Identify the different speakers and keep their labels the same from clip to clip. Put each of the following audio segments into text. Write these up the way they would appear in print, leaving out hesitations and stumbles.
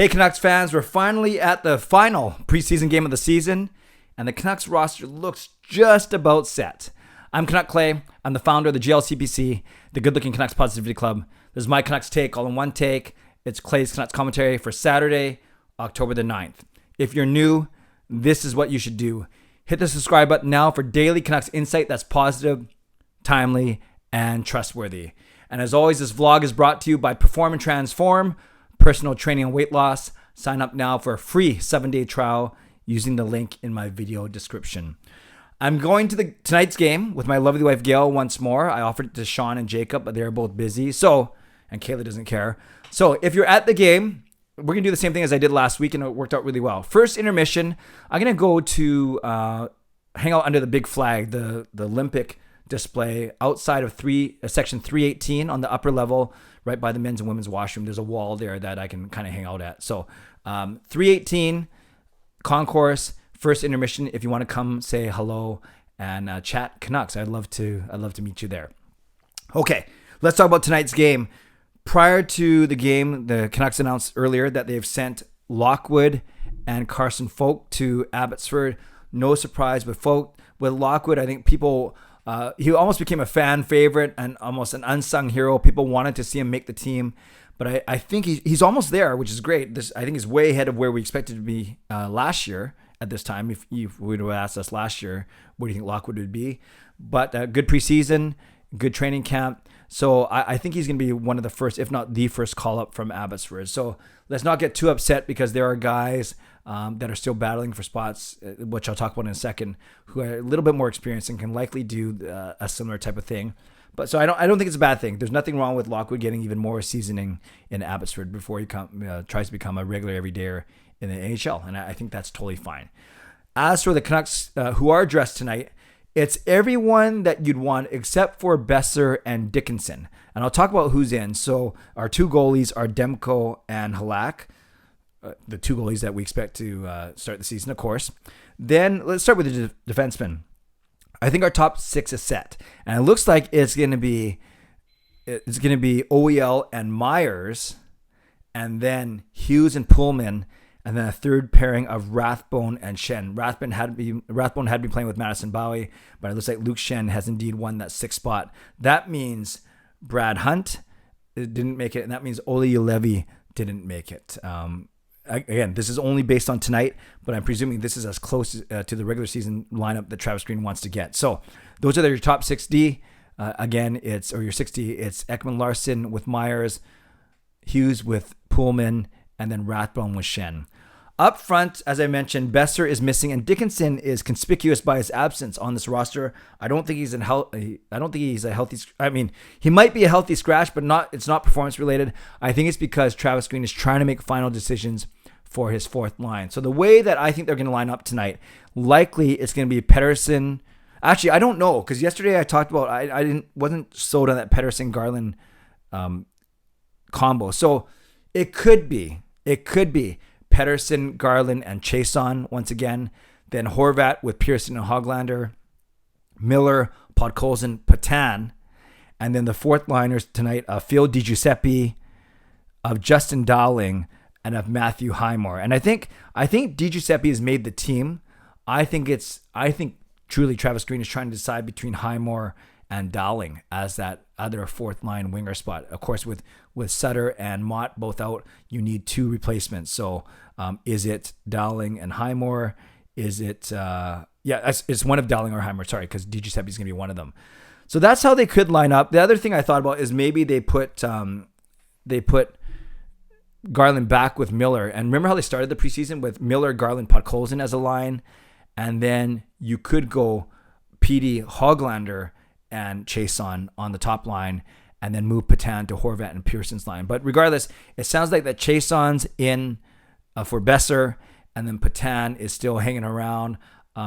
Speaker 1: Hey Canucks fans, we're finally at the final preseason game of the season, and the Canucks roster looks just about set. I'm Canuck Clay. I'm the founder of the GLCPC, the Good Looking Canucks Positivity Club. This is my Canucks take, all in one take. It's Clay's Canucks commentary for Saturday, October the 9th. If you're new, this is what you should do. Hit the subscribe button now for daily Canucks insight that's positive, timely, and trustworthy. And as always, this vlog is brought to you by Perform and Transform, personal training and weight loss. Sign up now for a free 7-day trial using the link in my video description. I'm going to tonight's game with my lovely wife Gail once more. I offered it to Sean and Jacob, but they're both busy. And Kayla doesn't care. So if you're at the game, we're going to do the same thing as I did last week, and it worked out really well. First intermission, I'm going to go to hang out under the big flag, the Olympic display outside of section 318 on the upper level, right by the men's and women's washroom. There's a wall there that I can kind of hang out at. So 318 concourse, first intermission. If you want to come say hello and chat Canucks, I'd love to meet you there. Okay, let's talk about tonight's game. Prior to the game, the Canucks announced earlier that they've sent Lockwood and Carson Focht to Abbotsford. No surprise with Focht. With Lockwood, I think people, he almost became a fan favorite and almost an unsung hero. People wanted to see him make the team, but I think he's almost there, which is great. I think he's way ahead of where we expected to be last year at this time. If you would have asked us last year, what do you think Lockwood would be? But good preseason, good training camp. So I think he's going to be one of the first, if not the first call-up from Abbotsford. So let's not get too upset because there are guys that are still battling for spots, which I'll talk about in a second, who are a little bit more experienced and can likely do a similar type of thing. But so I don't think it's a bad thing. There's nothing wrong with Lockwood getting even more seasoning in Abbotsford before he tries to become a regular everydayer in the NHL. And I think that's totally fine. As for the Canucks who are dressed tonight, it's everyone that you'd want except for Besser and Dickinson. And I'll talk about who's in. So our two goalies are Demko and Halak, the two goalies that we expect to start the season, of course. Then let's start with the defensemen. I think our top six is set. And it looks like it's going to be OEL and Myers, and then Hughes and Pullman, and then a third pairing of Rathbone and Shen. Rathbone had been playing with Madison Bowie, but it looks like Luke Shen has indeed won that sixth spot. That means Brad Hunt didn't make it, and that means Ole Ulevi didn't make it. Again, this is only based on tonight, but I'm presuming this is as close to the regular season lineup that Travis Green wants to get. So those are your top 6D. Your 6D. It's Ekman Larson with Myers, Hughes with Pullman, and then Rathbone with Shen. Up front, as I mentioned, Besser is missing, and Dickinson is conspicuous by his absence on this roster. I don't think he's a healthy. I mean, he might be a healthy scratch, but it's not performance related. I think it's because Travis Green is trying to make final decisions for his fourth line. So the way that I think they're going to line up tonight, likely it's going to be Pettersson. Actually, I don't know, because yesterday I talked about wasn't sold on that Pettersson-Garland combo. So it could be Pettersson, Garland, and Chason once again. Then Horvat with Pearson and Hoglander, Miller, Podkolzin, Patan, and then the fourth liners tonight: Phil DiGiuseppe, of Justin Dowling, and of Matthew Highmore. And I think DiGiuseppe has made the team. I think truly Travis Green is trying to decide between Highmore and Dowling as that other fourth line winger spot. Of course, with Sutter and Mott both out, you need two replacements. So is it Dowling and Highmore? Is it it's one of Dowling or Highmore, sorry, because DiGiuseppe is going to be one of them. So that's how they could line up. The other thing I thought about is maybe they put Garland back with Miller. And remember how they started the preseason with Miller, Garland, Podkolzin as a line? And then you could go PD, Hoglander, and Chason on the top line, and then move Patan to Horvat and Pearson's line. But regardless, it sounds like that Chason's in for Besser, and then Patan is still hanging around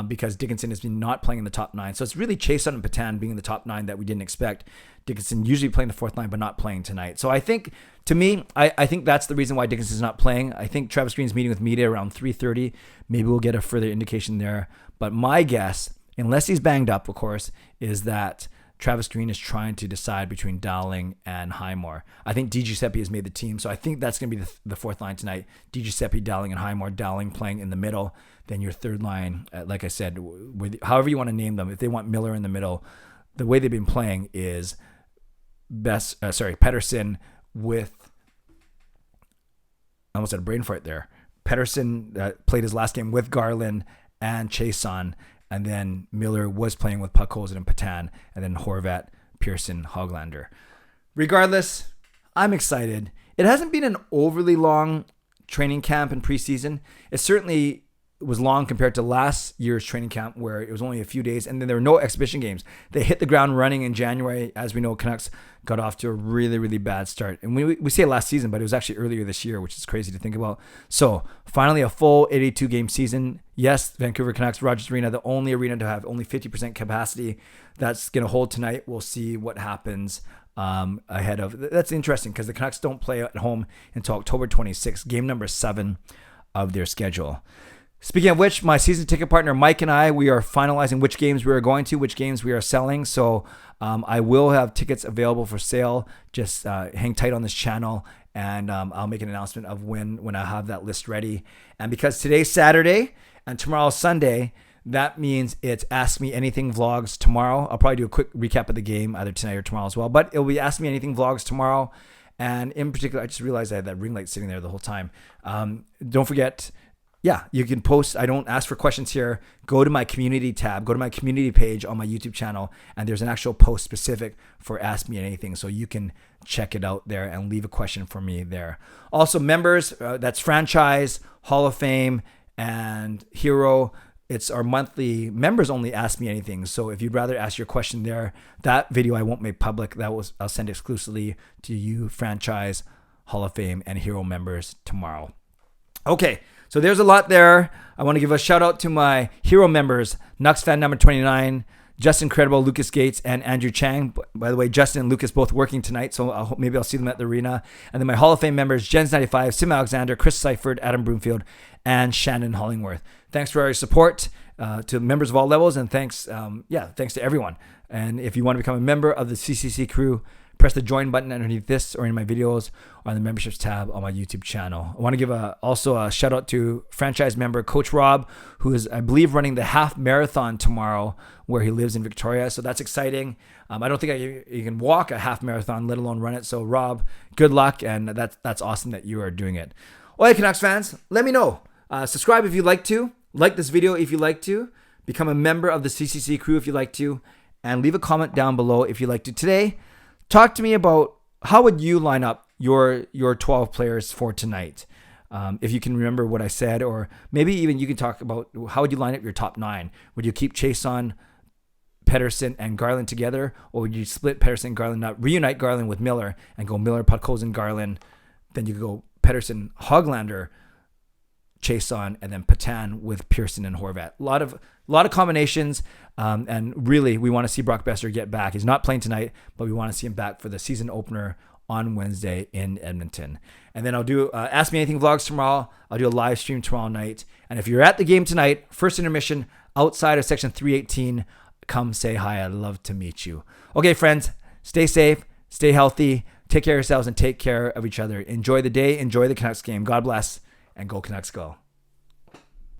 Speaker 1: because Dickinson has been not playing in the top 9. So it's really Chason and Patan being in the top 9 that we didn't expect. Dickinson usually playing the fourth line, but not playing tonight. So I think, to me, I think that's the reason why Dickinson's not playing. I think Travis Green's meeting with media around 3:30. Maybe we'll get a further indication there. But my guess, unless he's banged up, of course, is that Travis Green is trying to decide between Dowling and Highmore. I think DiGiuseppe has made the team, so I think that's going to be the fourth line tonight. DiGiuseppe, Dowling, and Highmore. Dowling playing in the middle. Then your third line, like I said, however you want to name them. If they want Miller in the middle, the way they've been playing is Pettersson with, I almost had a brain fart there. Pettersson played his last game with Garland and Chason, and then Miller was playing with Puckhosen and Patan, and then Horvat, Pearson, Hoglander. Regardless, I'm excited. It hasn't been an overly long training camp and preseason. It certainly was long compared to last year's training camp where it was only a few days, and then there were no exhibition games. They hit the ground running in January. As we know, Canucks got off to a really, really bad start. And we say last season, but it was actually earlier this year, which is crazy to think about. So finally a full 82-game season. Yes, Vancouver Canucks, Rogers Arena, the only arena to have only 50% capacity. That's going to hold tonight. We'll see what happens ahead of. That's interesting because the Canucks don't play at home until October 26th, game number 7 of their schedule. Speaking of which, my season ticket partner Mike and I, we are finalizing which games we are going to, which games we are selling. So I will have tickets available for sale. Just hang tight on this channel, and I'll make an announcement of when I have that list ready. And because today's Saturday and tomorrow's Sunday, that means it's Ask Me Anything vlogs tomorrow. I'll probably do a quick recap of the game either tonight or tomorrow as well. But it'll be Ask Me Anything vlogs tomorrow. And in particular, I just realized I had that ring light sitting there the whole time. Don't forget. Yeah, you can post. I don't ask for questions here. Go to my community tab. Go to my community page on my YouTube channel, and there's an actual post specific for Ask Me Anything, so you can check it out there and leave a question for me there. Also, members, that's Franchise, Hall of Fame, and Hero. It's our monthly members only Ask Me Anything. So if you'd rather ask your question there, that video I won't make public. I'll send exclusively to you, Franchise, Hall of Fame, and Hero members tomorrow. Okay. So there's a lot there. I want to give a shout out to my hero members, Nux fan number 29, Justin Credible, Lucas Gates, and Andrew Chang. By the way, Justin and Lucas both working tonight, so maybe I'll see them at the arena. And then my Hall of Fame members, Jens95, Sim Alexander, Chris Seifert, Adam Broomfield, and Shannon Hollingworth. Thanks for your support to members of all levels, and thanks to everyone. And if you want to become a member of the CCC crew, press the join button underneath this or in my videos or on the memberships tab on my YouTube channel. I want to give also a shout out to franchise member Coach Rob, who is, I believe, running the half marathon tomorrow where he lives in Victoria. So that's exciting. I don't think you can walk a half marathon, let alone run it. So Rob, good luck. And that's awesome that you are doing it. All right, Canucks fans, let me know. Subscribe if you'd like to. Like this video if you'd like to. Become a member of the CCC crew if you'd like to. And leave a comment down below if you'd like to. Today, talk to me about how would you line up your 12 players for tonight. If you can remember what I said, or maybe even you can talk about how would you line up your top 9. Would you keep Chason, Pettersson, and Garland together, or would you split Pettersson and Garland, not reunite Garland with Miller and go Miller, Puckhosen, Garland? Then you could go Pettersson, Hoglander, Chason, and then Patan with Pearson and Horvat. A lot of combinations, and really we want to see Brock Besser get back. He's not playing tonight, but we want to see him back for the season opener on Wednesday in Edmonton. And then I'll do Ask Me Anything vlogs tomorrow. I'll do a live stream tomorrow night. And if you're at the game tonight, first intermission outside of section 318, come say hi. I'd love to meet you. Okay, friends, stay safe, stay healthy, take care of yourselves, and take care of each other. Enjoy the day, enjoy the Canucks game. God bless, and go Canucks go.